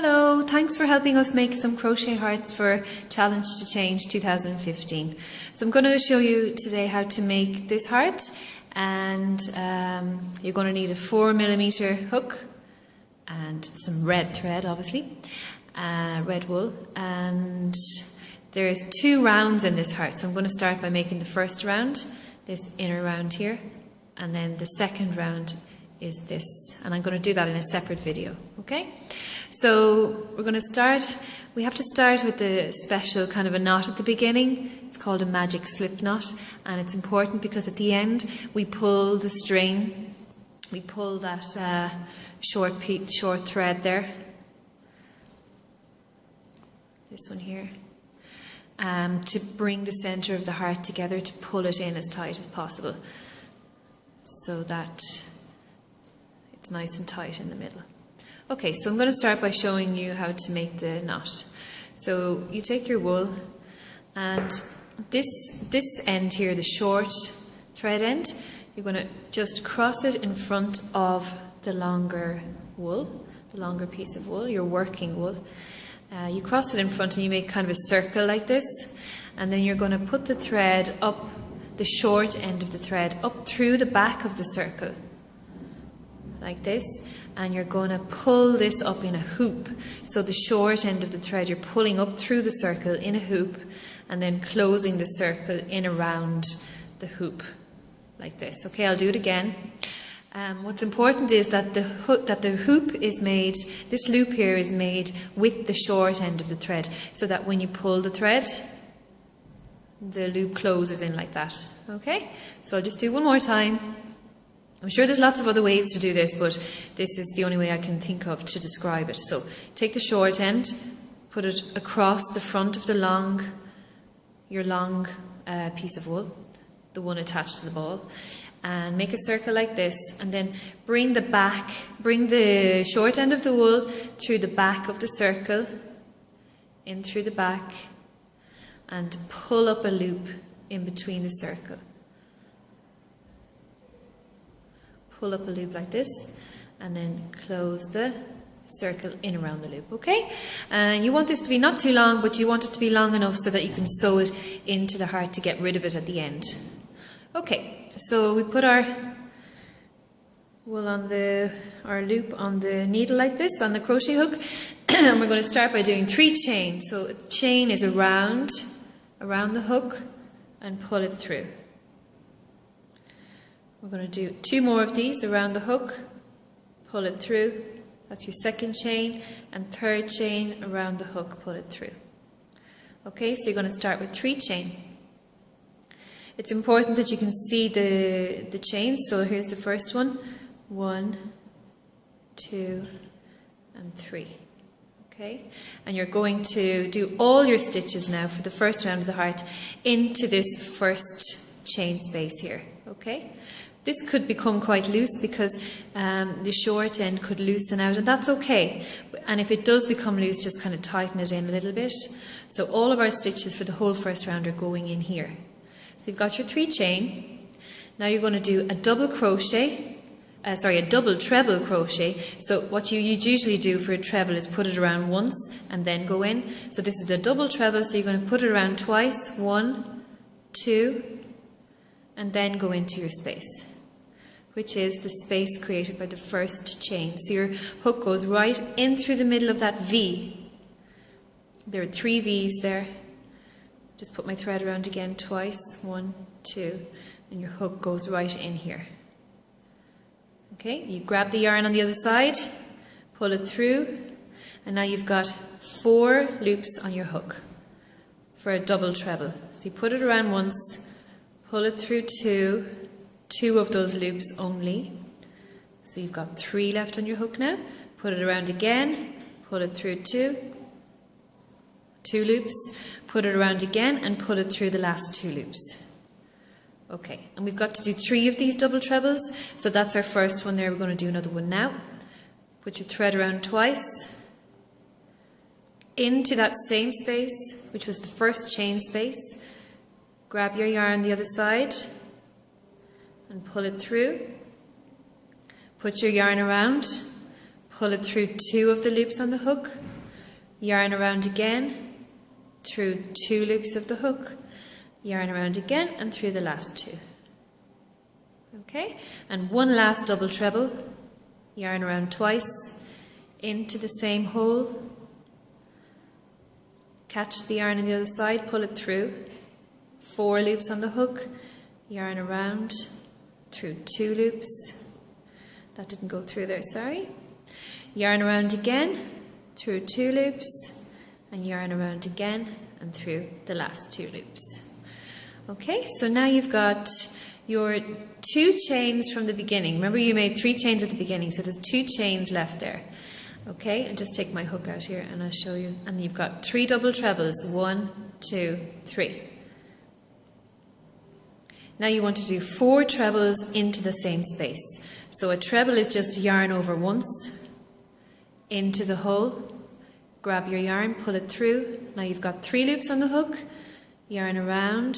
Hello, thanks for helping us make some crochet hearts for Challenge to Change 2015. So I'm going to show you today how to make this heart, and you're going to need a 4mm hook and some red thread, obviously, red wool, and there's 2 rounds in this heart. So I'm going to start by making the first round, this inner round here, and then the second round is this, and I'm going to do that in a separate video, okay? So we're going to start, we have to start with the special kind of a knot at the beginning. It's called a magic slip knot, and it's important because at the end we pull the string, we pull that short thread there, this one here, to bring the center of the heart together, to pull it in as tight as possible so that it's nice and tight in the middle. Okay, so I'm going to start by showing you how to make the knot. So you take your wool, and this end here, the short thread end, you're going to just cross it in front of the longer wool, the longer piece of wool, your working wool. You cross it in front and you make kind of a circle like this, and then you're going to put the thread up, the short end of the thread up through the back of the circle, like this, and you're going to pull this up in a hoop. So the short end of the thread you're pulling up through the circle in a hoop, and then closing the circle in around the hoop, like this. Okay, I'll do it again. What's important is that the hoop is made, this loop here is made with the short end of the thread, so that when you pull the thread, the loop closes in like that. Okay, so I'll just do one more time. I'm sure there's lots of other ways to do this, but this is the only way I can think of to describe it. So take the short end, put it across the front of your long piece of wool, the one attached to the ball, and make a circle like this, and then bring the short end of the wool through the back of the circle, in through the back, and pull up a loop in between the circle. Pull up a loop like this, and then close the circle in around the loop, okay? And you want this to be not too long, but you want it to be long enough so that you can sew it into the heart to get rid of it at the end. Okay, so we put our wool on our loop on the needle like this, on the crochet hook, and we're going to start by doing 3 chains. So a chain is around the hook, and pull it through. We're going to do 2 more of these around the hook, pull it through. That's your second chain, and third chain around the hook, pull it through. Okay, so you're going to start with 3 chain. It's important that you can see the chains. So here's the first one. 1, 2, and 3. Okay, and you're going to do all your stitches now for the first round of the heart into this first chain space here. Okay. This could become quite loose because the short end could loosen out, and that's okay. And if it does become loose, just kind of tighten it in a little bit. So all of our stitches for the whole first round are going in here. So you've got your 3 chain. Now you're going to do a double crochet, a double treble crochet. So what you usually do for a treble is put it around once and then go in. So this is the double treble, so you're going to put it around twice, 1, 2, and then go into your space, which is the space created by the first chain. So your hook goes right in through the middle of that V. There are 3 V's there. Just put my thread around again twice, 1, 2, and your hook goes right in here. Okay, you grab the yarn on the other side, pull it through, and now you've got 4 loops on your hook for a double treble. So you put it around once, pull it through 2 of those loops only. So you've got 3 left on your hook now. Put it around again, pull it through 2 loops, put it around again, and pull it through the last 2 loops. Okay, and we've got to do 3 of these double trebles. So that's our first one there. We're going to do another one now. Put your thread around twice, into that same space, which was the first chain space. Grab your yarn the other side and pull it through. Put your yarn around, pull it through 2 of the loops on the hook, yarn around again, through 2 loops of the hook, yarn around again and through the last 2. Okay, and one last double treble, yarn around twice, into the same hole, catch the yarn on the other side, pull it through, 4 loops on the hook, yarn around, through 2 loops, that didn't go through there, sorry, yarn around again, through 2 loops, and yarn around again and through the last 2 loops. Okay, so now you've got your 2 chains from the beginning. Remember you made 3 chains at the beginning, so there's 2 chains left there. Okay, and just take my hook out here and I'll show you. And you've got 3 double trebles, 1, 2, 3. Now you want to do 4 trebles into the same space. So a treble is just yarn over once, into the hole, grab your yarn, pull it through. Now you've got 3 loops on the hook, yarn around,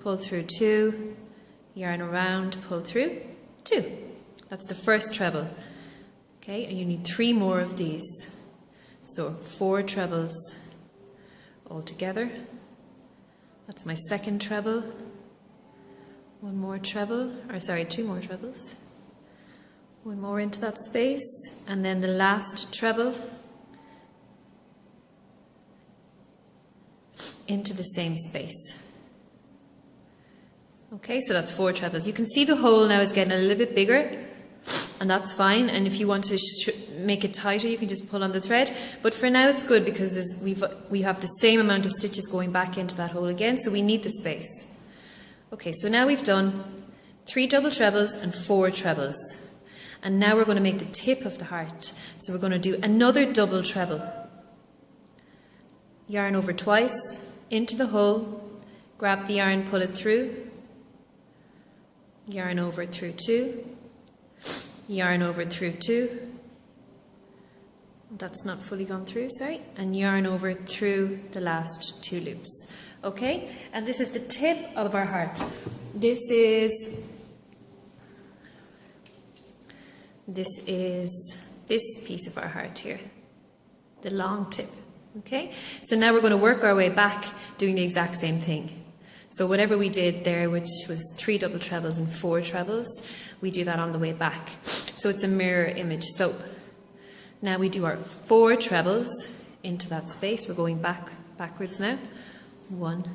pull through 2, yarn around, pull through 2. That's the first treble. Okay, and you need 3 more of these. So 4 trebles all together. That's my second treble. 1 more treble, or sorry, 2 more trebles. 1 more into that space, and then the last treble into the same space. Okay, so that's 4 trebles. You can see the hole now is getting a little bit bigger, and that's fine. And if you want to make it tighter, you can just pull on the thread. But for now it's good because we have the same amount of stitches going back into that hole again, so we need the space. Okay, so now we've done 3 double trebles and 4 trebles. And now we're going to make the tip of the heart. So we're going to do another double treble. Yarn over twice, into the hole, grab the yarn, pull it through, yarn over through 2, yarn over through 2, that's not fully gone through, sorry, and yarn over through the last 2 loops. Okay, and this is the tip of our heart. This is this piece of our heart here, the long tip. Okay, so now we're going to work our way back doing the exact same thing. So whatever we did there, which was 3 double trebles and 4 trebles, we do that on the way back. So it's a mirror image. So now we do our 4 trebles into that space. We're going backwards now. 1,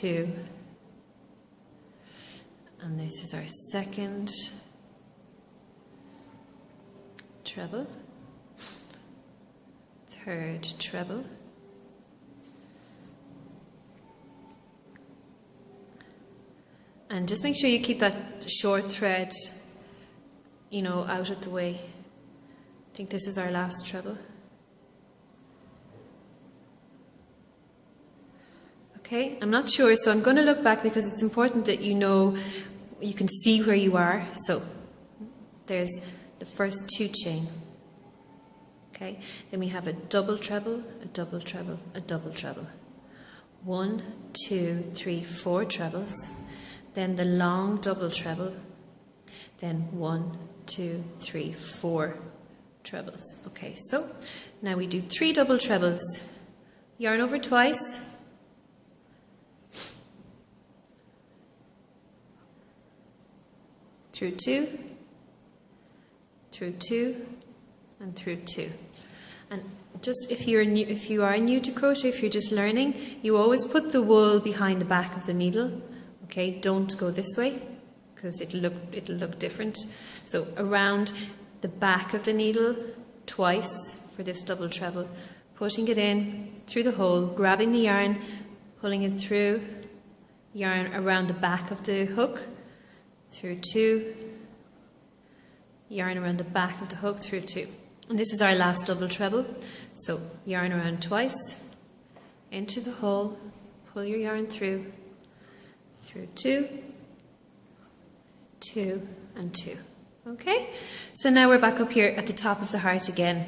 2, and this is our second treble, third treble, and just make sure you keep that short thread, you know, out of the way. I think this is our last treble. Okay, I'm not sure, so I'm going to look back because it's important that you know, you can see where you are. So there's the first 2 chain. Okay, then we have a double treble, a double treble, a double treble. 1, 2, 3, 4 trebles. Then the long double treble. Then 1, 2, 3, 4 trebles. Okay, so now we do 3 double trebles. Yarn over twice. Through 2, through 2, and through 2. And just if you are new to crochet, if you're just learning, you always put the wool behind the back of the needle. Okay, don't go this way because it'll look different. So around the back of the needle twice for this double treble, putting it in through the hole, grabbing the yarn, pulling it through, yarn around the back of the hook, through 2, yarn around the back of the hook, through 2. And this is our last double treble. So yarn around twice, into the hole, pull your yarn through 2, 2, and 2. Okay, so now we're back up here at the top of the heart again.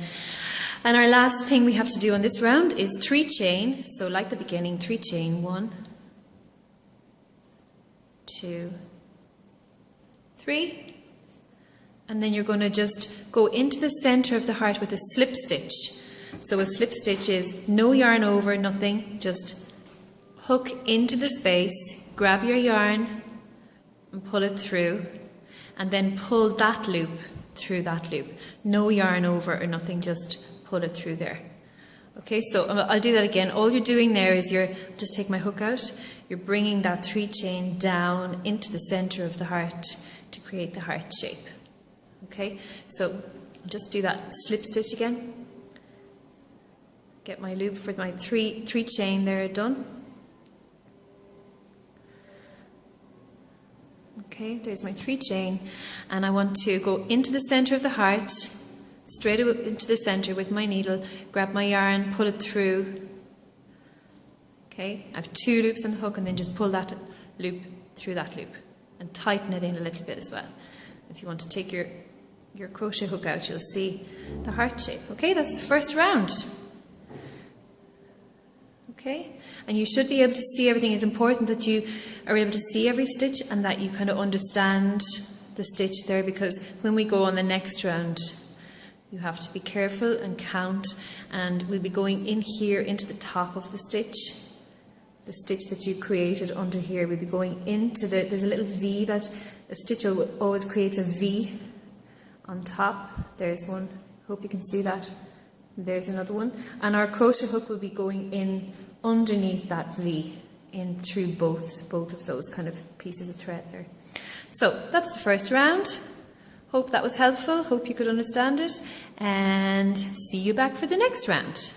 And our last thing we have to do on this round is 3 chain. So like the beginning, 3 chain, 1, 2, 3, and then you're going to just go into the center of the heart with a slip stitch. So a slip stitch is no yarn over, nothing, just hook into the space, grab your yarn and pull it through, and then pull that loop through that loop. No yarn over or nothing, just pull it through there. Okay, so I'll do that again. All you're doing there is just take my hook out, you're bringing that 3 chain down into the center of the heart to create the heart shape. Okay, so I'll just do that slip stitch again. Get my loop for my three chain there done. Okay, there's my 3 chain, and I want to go into the center of the heart, straight into the center with my needle, grab my yarn, pull it through. Okay, I have 2 loops on the hook, and then just pull that loop through that loop and tighten it in a little bit as well. If you want to take your crochet hook out, you'll see the heart shape. Okay, that's the first round. Okay, and you should be able to see everything. It's important that you are able to see every stitch and that you kind of understand the stitch there, because when we go on the next round, you have to be careful and count, and we'll be going in here into the top of the stitch that you created under here. We'll be going into there's a little V that a stitch always creates a V on top. There's one, hope you can see that. There's another one, and our crochet hook will be going in underneath that V, in through both of those kind of pieces of thread there. So that's the first round. Hope that was helpful, hope you could understand it, and see you back for the next round.